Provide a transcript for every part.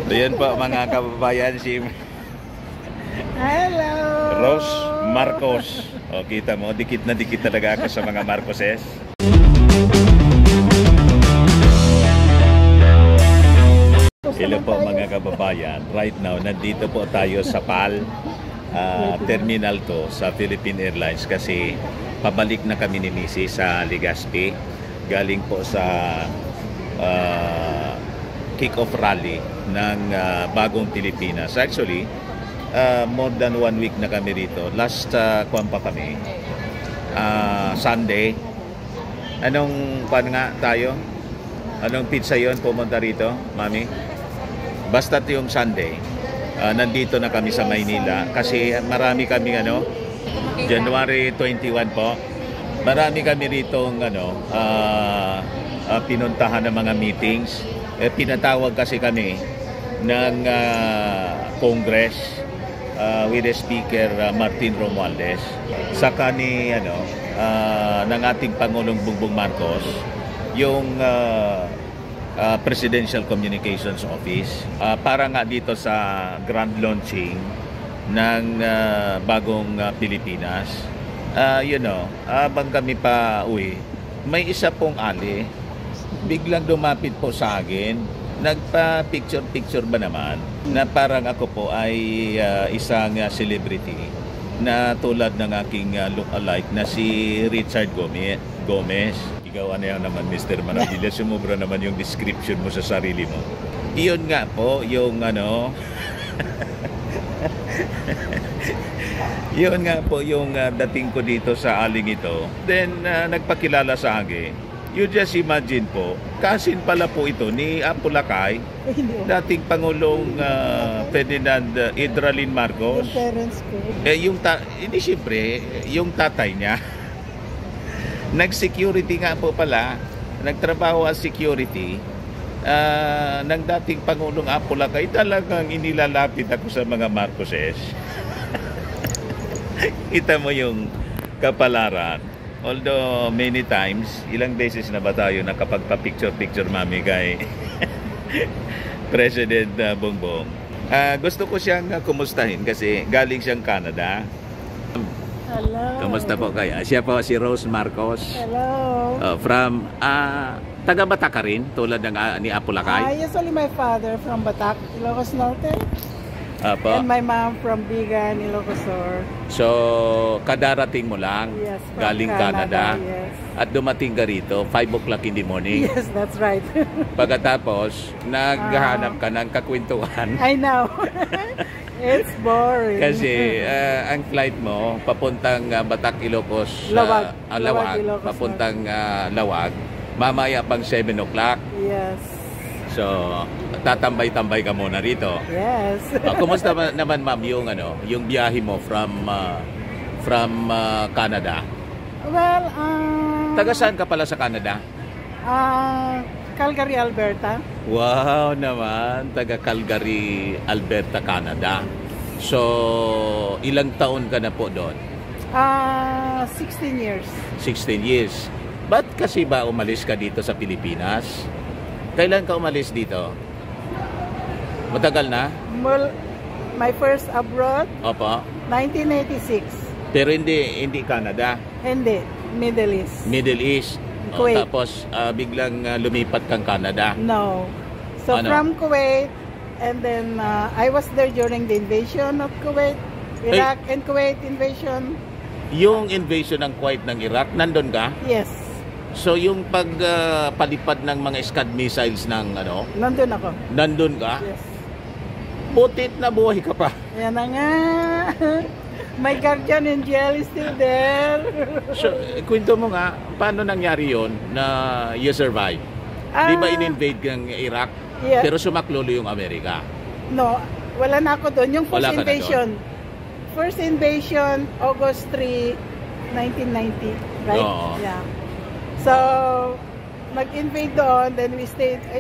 Ayan po mga kababayan, si Hello! Rose Marcos. O, kita mo, dikit na dikit talaga ako sa mga Marcoses. Hello po mga kababayan. Right now, nandito po tayo sa PAL Terminal 2 sa Philippine Airlines kasi pabalik na kami ni Missy sa Legazpi. Galing po sa kick-off rally ng Bagong Pilipinas. Actually, more than 1 week na kami rito. Last kuwan pa kami, Sunday. Anong kuwan nga tayo? Anong pizza yon pumunta rito, Mami? Basta't yung Sunday, nandito na kami sa Maynila kasi marami kami January 21 po. Marami kami rito pinuntahan ng mga meetings. Pinatawag kasi kami ng Congress with the Speaker Martin Romualdez saka ni ng ating Pangulong Bongbong Marcos yung Presidential Communications Office para nga dito sa grand launching ng Bagong Pilipinas. Habang kami pa uwi, may isa pong ali biglang dumapit po sa akin, nagpa-picture ba naman na parang ako po ay isang celebrity na tulad ng aking look-alike na si Richard Gomez. Ikaw ano yan naman, Mr. Manabila, sumubra naman yung description mo sa sarili mo. Iyon nga po yung yun nga po yung dating ko dito sa aling ito. Then nagpakilala sa akin. You just imagine po, kasin pala po ito ni Apulacay, dating Pangulong Ferdinand Idralin Marcos. Yung parents ko. Hindi siyempre, yung tatay niya. Nag-security nga po pala, nagtrabaho as security ng dating Pangulong Apulacay. Talagang inilalapit ako sa mga Marcoses. Kita mo yung kapalaran. Although many times, ilang beses na ba tayo nakapagpa-picture-picture mami kay President Bongbong. Gusto ko siyang kumustahin kasi galing siyang Canada. Hello. Kumusta po kaya? Siya po si Rose Marcos. Hello. From taga Batak ka rin, tulad ng ni Apulacay? Yes, only my father from Batak, Ilocos Norte. And my mom from Bigan, Ilocos Sur. So, kadarating mo lang, yes, galing Canada. Yes. At dumating ka rito, 5 o'clock in the morning. Yes, that's right. Pagkatapos, naghahanap ka ng kakwentuhan. I know. It's boring. Kasi ang flight mo, papuntang Batak, Ilocos, Lawag, Ilocos, papuntang Lawag, mamaya pang 7 o'clock. Yes. So, tatambay-tambay ka muna rito. Yes. Kumusta naman ma'am yung biyahe mo from Canada? Well, taga saan ka pala sa Canada? Calgary, Alberta. Wow naman, taga Calgary, Alberta, Canada. So, ilang taon ka na po doon? 16 years. 16 years. Ba't kasi ba umalis ka dito sa Pilipinas? Kailan ka umalis dito? Matagal na? Well, my first abroad, Opo. 1986. Pero hindi Canada? Hindi, Middle East. Middle East. Kuwait. Tapos biglang lumipat kang Canada? No. So from Kuwait, and then I was there during the invasion of Kuwait, Iraq and Kuwait invasion. Yung invasion ng Kuwait ng Iraq, nandun ka? Yes. So yung pagpalipad ng mga Scud missiles ng Nandun ako. Nandun ka? Yes. Butit na buhay ka pa. Yan na nga. My guardian angel is still there. So, kwento mo nga, paano nangyari yon na you survive? Di ba in-invade kang Iraq? Yeah. Pero sumaklolo yung Amerika? No, wala na ako doon. Yung first Wala ka na invasion. First invasion, August 3, 1990. Right? Oo. Yeah. So, nag-invade doon, then I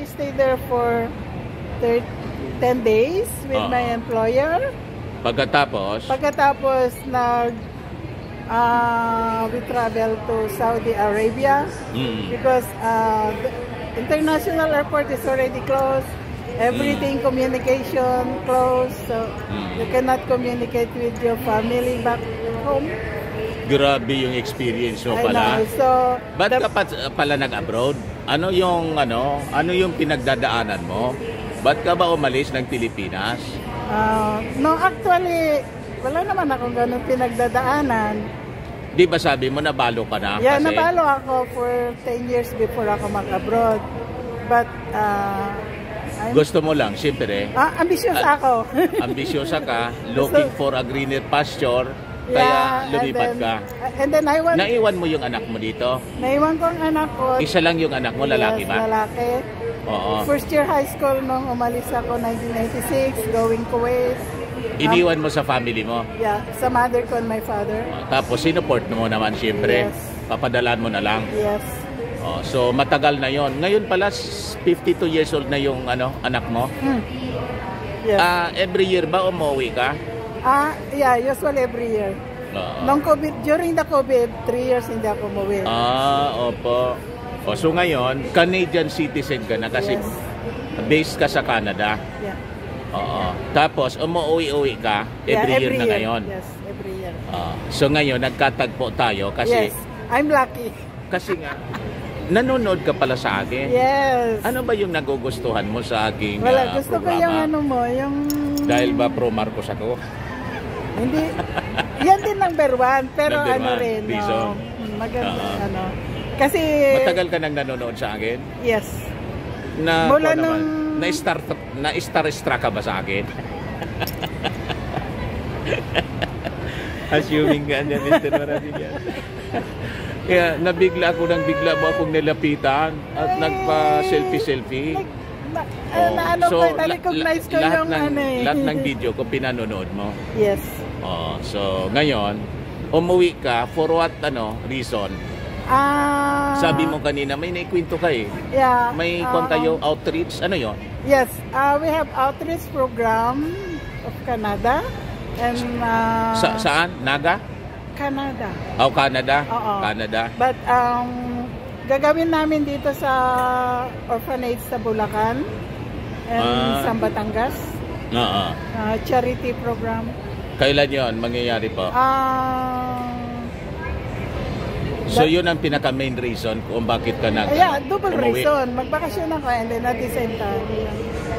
stayed there for 10 days with my employer. Pagkatapos, we traveled to Saudi Arabia because the international airport is already closed. Everything communication close, so you cannot communicate with your family back home. Grabe yung experience mo I pala. know. So, Ba't ka pala nag-abroad? Ano yung pinagdadaanan mo? Ba't ka ba umalis ng Pilipinas? no, actually, wala naman akong ganun pinagdadaanan. Di ba sabi mo nabalo ka na? Yeah, Kasi nabalo ako for 10 years before ako mag-abroad. But, gusto mo lang, siyempre. ambitious ako. Ambisyosa ka, looking for a greener pasture, kaya lumipat ka. And then I want... Naiwan mo yung anak mo dito? Naiwan ko ang anak ko. Isa lang yung anak mo, lalaki Yes, ba? lalaki. Oo. First year high school nung umalis ako 1996, going Kuwait. Iniwan mo sa family mo? Yeah, sa mother ko and my father. Tapos sinuport mo naman siyempre. Yes. Papadalan mo na lang. Yes. So matagal na yon. Ngayon pala 52 years old na yung anak mo. Yes. Every year ba umuwi ka? Yeah, usually every year. Nung COVID, during the COVID, 3 years hindi ako umuwi. Opo. So ngayon, Canadian citizen ka na kasi Yes. based ka sa Canada. Yeah. Oo. Tapos umuwi-uwi ka every year na ngayon. Yes, every year. So ngayon nagkatagpo tayo kasi Yes, I'm lucky. kasi nga nanonood ka pala sa akin. Yes. Ano ba yung nagugustuhan mo sa aking Wala, gusto ko programa? yung yung... Dahil ba pro Marcos ako? Hindi. Yan din number one, pero Number one, rin. reason. Maganda, Kasi... Matagal ka nang nanonood sa akin? Yes. Na, Mula naman, nung... na-star-struck ka ba sa akin? Assuming ka niya, Mr. Maravillas. Kaya nabigla ako mo akong nilapitan at nagpa-selfie-selfie. Na-recognize ko yung lahat ng video ko pinanonood mo. Yes. So ngayon, umuwi ka for what reason? Sabi mo kanina may naikwento ka eh. Yeah. May kayo outreach, ano yon? Yes, we have outreach program of Canada and Saan? Naga? Canada. Canada? Oo. Canada. But gagawin namin dito sa orphanage sa Bulacan and sa Batangas. Charity program. Kailan yon mangyayari po? So yun ang pinaka-main reason kung bakit ka double umuwi. reason. Magbakasyon ako and then at the same time.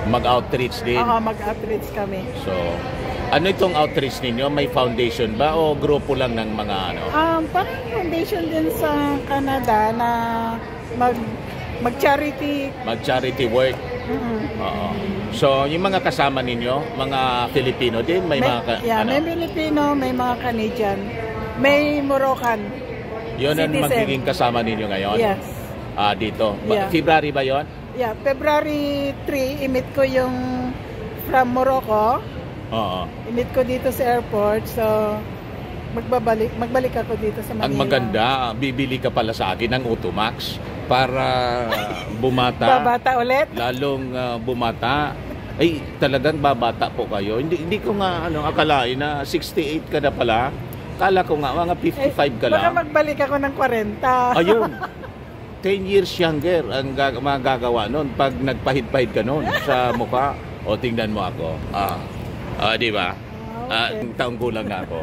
Mag-outreach din. Mag-outreach kami. So, ano itong outreach ninyo? May foundation ba o grupo lang ng mga Parang foundation din sa Canada na mag-charity. Mag-charity work. So, yung mga kasama ninyo, mga Filipino din? May Filipino, may mga Canadian, may Moroccan. Yun ang citizen. magiging kasama ninyo ngayon? Yes. Dito. Yeah. February ba yon? Yeah, February 3, imit ko yung from Morocco. Imit ko dito sa airport. So, magbalik ako dito sa Manila. Ang maganda, bibili ka pala sa akin ng Automax para bumata. Babata ulit? Lalong bumata. Ay, talagang babata po kayo. Hindi ko nga akalain na 68 ka na pala. Kala ko nga mga 55 ka lang. Baka magbalik ako ng 40. Ayun. 10 years younger ang magagawa nun pag nagpahid-pahid ka nun sa mukha. O tingnan mo ako. Di ba? Okay. Taong kulang na ako.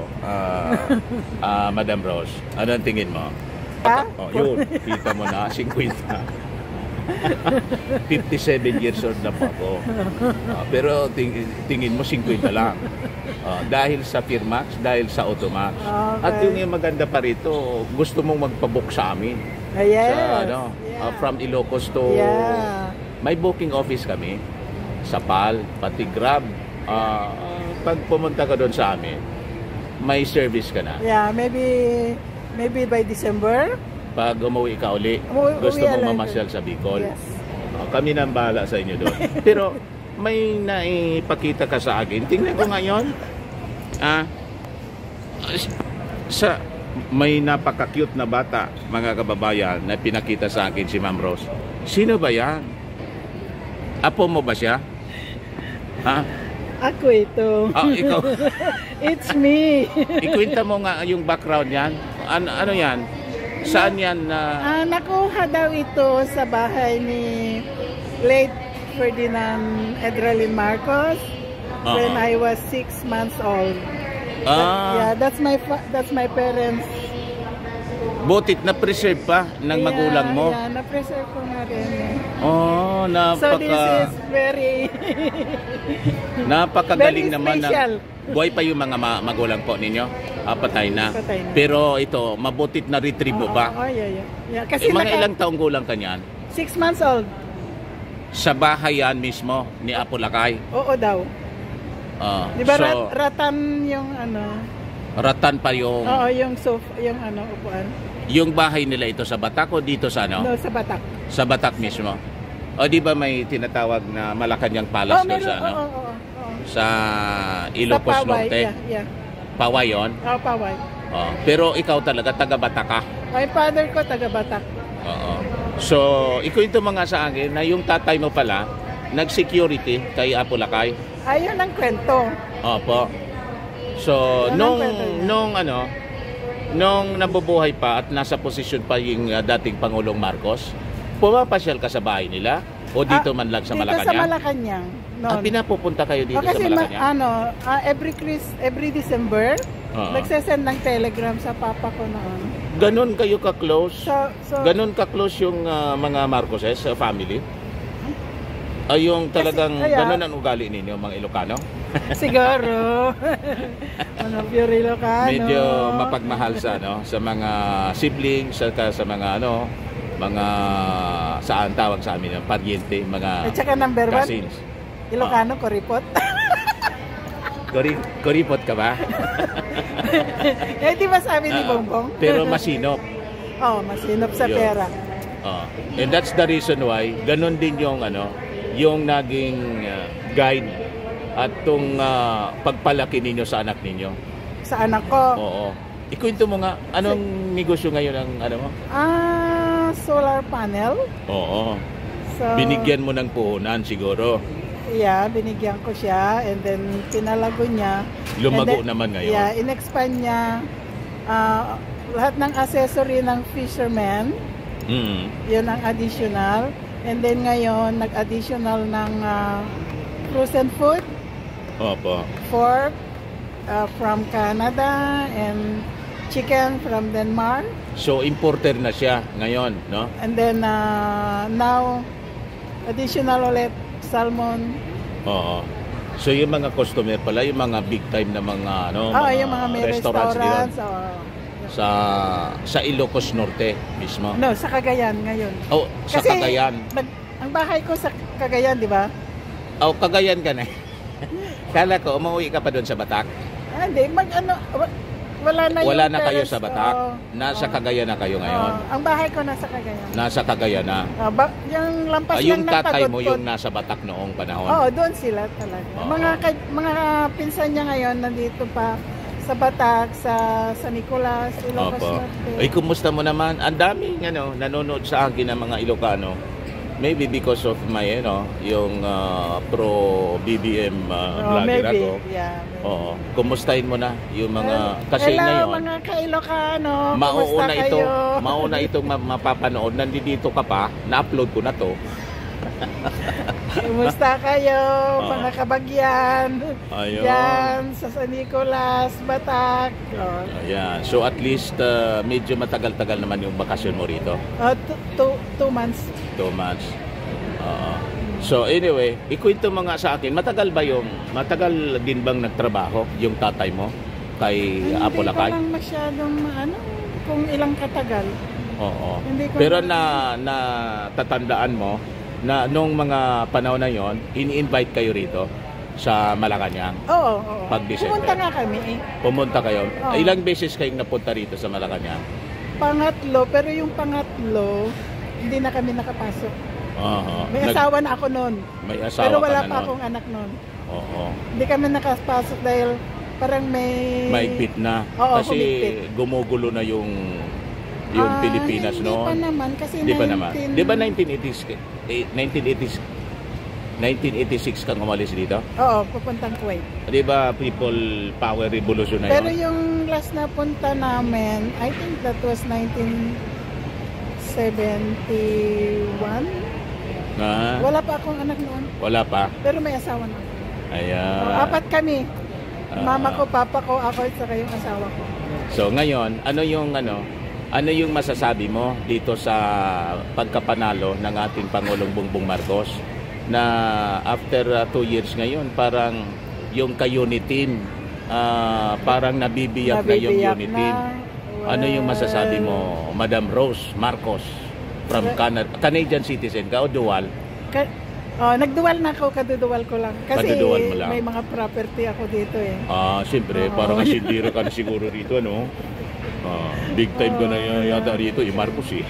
Madam Rose, ano ang tingin mo? Yun, kita mo na, 50. 57 years old na po ako. Pero tingin mo 50 lang. Dahil sa Firmax, dahil sa Automax. Okay. At yung maganda pa rito, gusto mong magpabook sa amin. Yes. Sa, from Ilocos to... May booking office kami. Sa PAL, pati Grab. Pag pumunta ka doon sa amin, may service ka na. Yeah, maybe by December. Pag umuwi ka uli, gusto mo mamasyal sa Bicol. Yes. Kami nang bahala sa inyo doon. Pero may naipakita ka sa akin. Tingnan ko ngayon. May napaka-cute na bata, mga kababayan, na pinakita sa akin si Ma'am Rose. Sino ba yan? Apo mo ba siya? Ako ito. Ikaw. It's me. Ikwenta mo nga yung background yan. Ano yan? Saan yan? Nakuha daw ito sa bahay ni late Ferdinand Edralin Marcos when I was 6 months old. Yeah, that's my parents. Butit na preserve pa ng magulang mo. Yeah, na-preserve ko nga rin. Oh, So this is very napakagaling very naman special. Buhay pa yung mga magulang po ninyo. Patay na. Patay na. Pero ito, mabutit na retrieve mo ba? Yeah. Kasi mga ilang taong gulang ka niyan? 6 months old. Sa bahay yan mismo ni Apo Lakay? Oo daw. Di ba so, ratan yung ano? Ratan pa yung... Oo, yung sofa, yung ano, upuan. Yung bahay nila ito sa Batak o dito sa ano? No, sa Batak. Sa Batak mismo. O di ba may tinatawag na Malacanang Palace doon sa ano? Oo. Sa Ilocos Norte? Yeah. Paway yun? Oo, Paway. Pero ikaw talaga taga Batak ka? My father ko taga Batak. Oo. So, ikwento mo nga sa akin na yung tatay mo pala nag-security kay Apo Lakay? Ayun ang kwento. Opo. So, nung nabubuhay pa at nasa posisyon pa yung dating Pangulong Marcos, pumapasyal ka sa bahay nila o dito man lang sa Malacanang? Dito sa Malacanang. Pinapupunta kayo dito kasi sa Malacanang? every December, nagsasend ng telegram sa papa ko noon. Ganon kayo ka-close? Ganon ka-close yung mga Marcoses family? Ay, yung talagang ganon ang ugali ninyo, mga Ilocano? Siguro. Mga pure Ilocano. Medyo mapagmahal sa mga siblings, sa mga mga saan tawag sa amin, paryente, mga at saka number cousins. 1, Ilocano, kuripot. Kuripot ka ba? Di ba sabi ni Bongbong? Pero masinop. Masinop sa pera. And that's the reason why ganon din yung naging guide at tong pagpalaki ninyo sa anak ninyo. Sa anak ko? Oo. Ikwento mo nga, anong negosyo ngayon ang mo? Solar panel. Oo. So, binigyan mo ng puhunan siguro. Yeah, binigyan ko siya and then pinalago niya. Lumago naman ngayon. Yeah, in-expand niya lahat ng accessory ng fisherman. Yun ang additional. And then ngayon, nag-additional ng frozen food. Opo. Pork from Canada and chicken from Denmark. So, importer na siya ngayon, no? And then now, additional ulit salmon. Oo. So, yung mga customer pala, yung mga big time na mga, yung mga may restaurants. Sa Ilocos Norte mismo? No, sa Cagayan ngayon. Sa Cagayan. Ang bahay ko sa Cagayan, di ba? Cagayan ka na. Kala ko, umuwi ka pa doon sa Batak? Hindi, wala na kayo sa Batak? Nasa Cagayan na kayo ngayon? Ang bahay ko nasa Cagayan. Nasa Cagayan na? Yung lampas yung lang ng tatay mo Pagudpod. yung nasa Batak noong panahon? Doon sila talaga. Mga pinsan niya ngayon nandito pa sa Batak, sa Nicolas, Ilocos Norte. Ay, kumusta mo naman? Ang daming nanonood sa akin ng mga Ilocano. Maybe because of my yung pro BBM vlogger ako. Yeah, Oo. Kumustahin mo na yung mga kasi hello, ngayon. Mga ka-Ilocano. Mauna itong mapapanood. Nandito ka pa, na-upload ko na to. Kumusta kayo, mga kabagyan? Ayun. Yan, sa San Nicolas, Batak. Ayan. So at least medyo matagal-tagal naman yung bakasyon mo rito. 2 months. 2 months. So anyway, ikwento mo nga sa akin, matagal din bang nagtrabaho yung tatay mo kay Apo Lakay? Hindi ko lang masyadong kung ilang katagal. Oo. Pero na tatandaan mo na nung mga panahon na yon, ini-invite kayo rito sa Malacanang? Oo. Pag December. Pumunta nga kami Pumunta kayo? Ilang beses kayong napunta rito sa Malacanang? Pangatlo, pero yung pangatlo, hindi na kami nakapasok. May asawa na ako noon. May asawa pero wala ka na pa akong anak noon. Oo. Hindi kami nakapasok dahil parang maigpit na. Kasi gumugulo na yung Pilipinas noon. Hindi pa naman kasi Di ba 1986 kang umalis dito? Oo, pupuntang Kuwait. Di ba People Power Revolution na yun? Pero yung last na punta namin, I think that was 1971. Wala pa akong anak noon. Wala pa? Pero may asawa na. Ayan. Apat kami. Mama ko, papa ko, ako at saka yung asawa ko. So ngayon, ano yung masasabi mo dito sa pagkapanalo ng ating Pangulong Bongbong Marcos na after 2 years ngayon, parang yung ka-unit team, parang nabibiyak na yung unit team. Ano yung masasabi mo, Madam Rose Marcos from Canadian citizen ka o dual? Nagduwal na ako, kaduduwal ko lang. Kasi mo lang. May mga property ako dito eh. Siyempre, parang kasindira ka na siguro rito, no? Big time ko na yata rito, Marcos eh.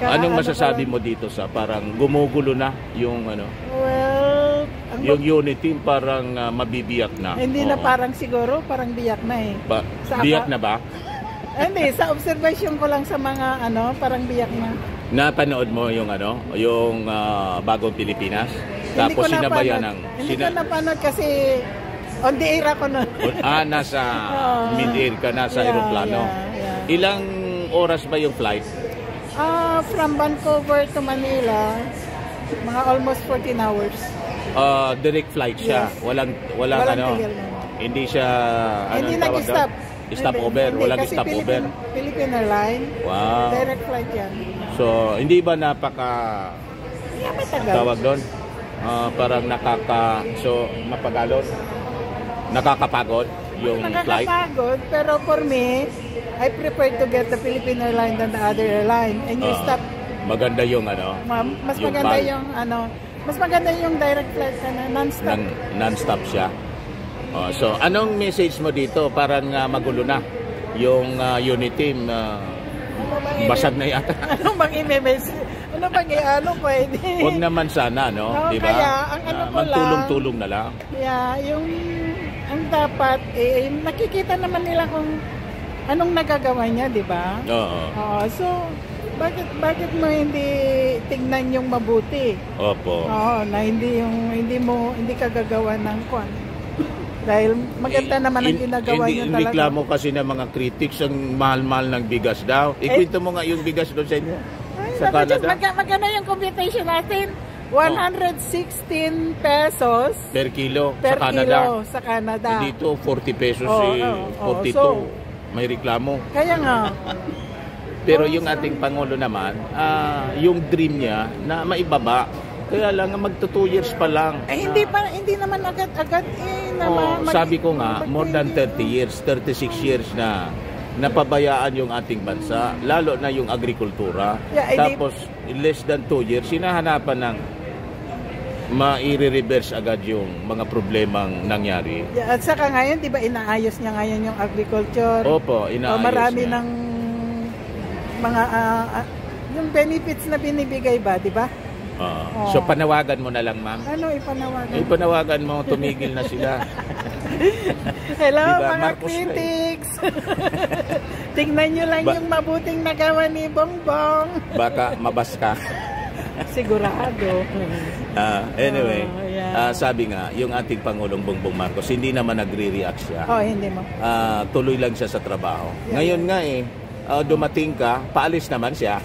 Anong masasabi mo dito sa parang gumugulo na yung Well, yung unit team parang mabibiyak na? Hindi na parang siguro, parang biyak na eh. Biyak na ba? Hindi, sa observation ko lang sa mga parang biyak na. Napanood mo yung yung Bagong Pilipinas? Tapos sinabayan ng... Hindi ko napanood kasi on the air ako nun. Nasa mid-air ka, nasa aeroplano. Yeah. Ilang oras ba yung flight? From Vancouver to Manila, mga almost 14 hours. Direct flight siya? Yes. Walang hindi siya... Hindi nag-stop. Stopover? Walang stopover? Philippine Airline. Wow. Direct flight yan. So, hindi ba matagal. tawag doon? Parang mapagalon? Nakakapagod yung flight? Nakakapagod, pero for me, I prefer to get the Philippine Airline than the other airline. And you stop. Maganda yung mas maganda yung mas maganda yung direct flight na non-stop. Non-stop siya. So, anong message mo dito? Parang magulo na yung unit team. Basag na yata. Ano bang i-message? Ano bang pwede? Huwag naman sana, no? Di ba? Kaya, ang magtulong-tulong na lang. Yeah, ang dapat, nakikita naman nila kung anong nagagawa niya, di ba? Oo. So, bakit mo hindi tingnan yung mabuti? Opo. Na hindi ka gagawa ng kwan. Dahil maganda naman ang ginagawa niyo talaga. Reklamo kasi ng mga critics ang mahal-mahal ng bigas daw. Ikwento mo nga yung bigas doon sa inyo. Sa Canada. Magkano yung computation natin? 116 pesos per kilo sa Canada. Dito 40 pesos 42. So, may reklamo. Kaya nga. Pero yung ating Pangulo naman, yung dream niya na maibaba. Kaya lang magto 2 years pa lang. Hindi naman agad sabi ko nga, more than 30 years, 36 years na napabayaan yung ating bansa, lalo na yung agrikultura. Tapos less than 2 years, hinahanapan ng maire-reverse agad yung mga problemang nangyari. At saka ngayon, di ba inaayos niya ngayon yung agriculture? Opo, inaayos marami niya. ng mga yung benefits na binibigay ba, di ba? So panawagan mo na lang, ma'am. Ano ipanawagan? Ipanawagan mo, tumigil na sila. Hello, diba, mga Marcos critics! Tingnan nyo lang yung mabuting nagawa ni Bongbong. Baka mabas ka. Sigurado. Anyway, sabi nga, yung ating Pangulong Bongbong Marcos, hindi naman nagre-react siya. Hindi mo. Tuloy lang siya sa trabaho. Ngayon nga dumating ka, paalis naman siya.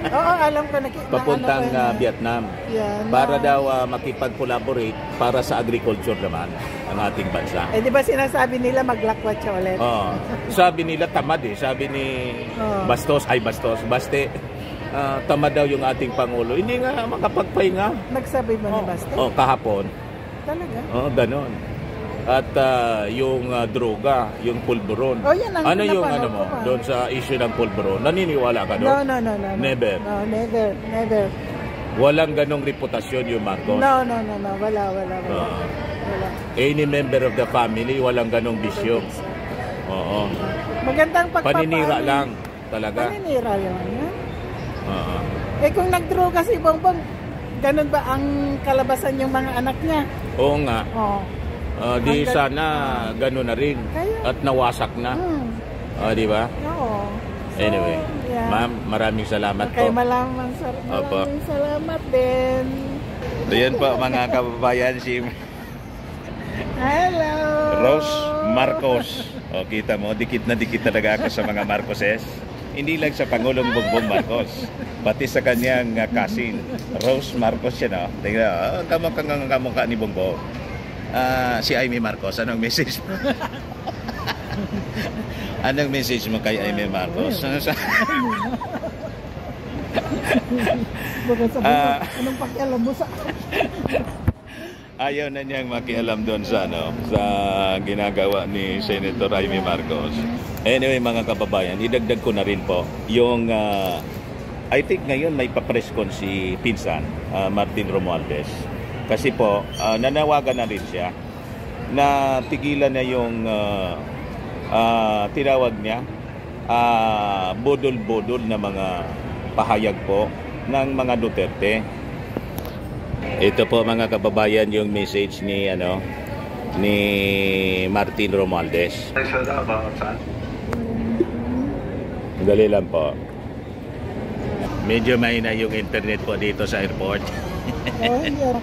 Oo, alam ko. Papuntang Vietnam. Para daw makipag-collaborate para sa agriculture naman ang ating bansa. Di ba sinasabi nila maglakwat siya ulit? Sabi nila tamad Sabi ni Baste, tamad daw yung ating Pangulo. Hindi nga makapagpahinga. Nagsabi mo ni Baste? Kahapon. Talaga? Ganon. At yung droga, yung pulburon. Yan ang ano yung mo doon sa issue ng pulburon? Naniniwala ka doon? No. Never. No, never. Walang ganong reputasyon yung Marcos? No. Wala. Any member of the family, walang ganong bisyo. Oo. Magandang pagpapaano. Paninira lang talaga. Paninira lang yan. Kung nagdroga si Bongbong, ganun ba ang kalabasan yung mga anak niya? Oo nga. Di sana gano'n na rin. At nawasak na. Di ba? Oo. Anyway, ma'am, maraming salamat po. Maraming salamat din. Ayan po mga kababayan, si Hello! Rose Marcos. Kita mo, dikit na dikit talaga ako sa mga Marcoses. Hindi lang sa Pangulong Bongbong Marcos, pati sa kanyang cousin, Rose Marcos siya, no? Tingnan, kamukha ni Bongbong. Si Amy Marcos, anong message mo? Anong message mo kay Amy Marcos? Baka sabihin, anong pakialam mo sa... Ayaw na niyang makialam doon sa sa ginagawa ni Senator Amy Marcos. Anyway, mga kababayan, idagdag ko na rin po yung I think ngayon may pa-press con si Pinsan Martin Romualdez. Kasi po nanawagan na rin siya na tigilan na yung tinawag niya bodol-bodol na mga pahayag po ng mga Duterte. Ito po mga kababayan yung message ni ni Martin Romualdez. Dali lang po. Medyo mahina yung internet po dito sa airport.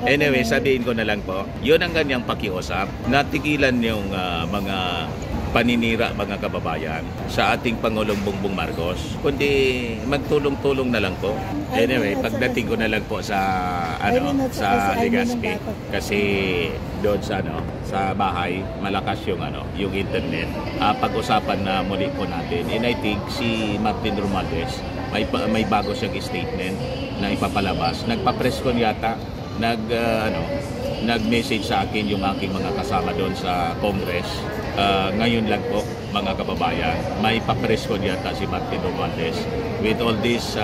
Anyway, sabihin ko na lang po, yun ang kanyang pakiusap. Natigilan yung mga paninira mga kababayan sa ating Pangulong Bongbong Marcos, kundi magtulong-tulong na lang po. Anyway, pagdating ko na lang po sa sa Legazpi, kasi doon sa bahay malakas yung yung internet. Pag-usapan na muli po natin. And I think si Martin Romualdez may bago siyang statement na ipapalabas. Nagpa-press con yata, nag-message sa akin yung aking mga kasama doon sa Congress. Ngayon lang po mga kababayan, may pa-press con yata si Martin Romualdez with all these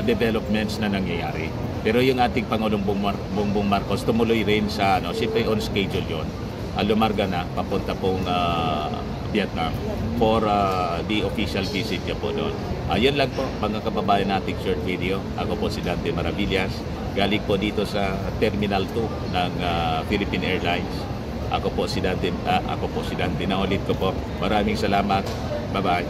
developments na nangyayari. Pero yung ating Pangulong Bongbong Marcos tumuloy rin sa siyempre on schedule yon. Lumarga na papunta pong Vietnam for the official visit niya po doon. Yan lang po mga kababayan nating short video. Ako po si Dante Maravillas, galing po dito sa Terminal 2 ng Philippine Airlines. Ako po si Dante, naulit ko po. Maraming salamat. Bye-bye.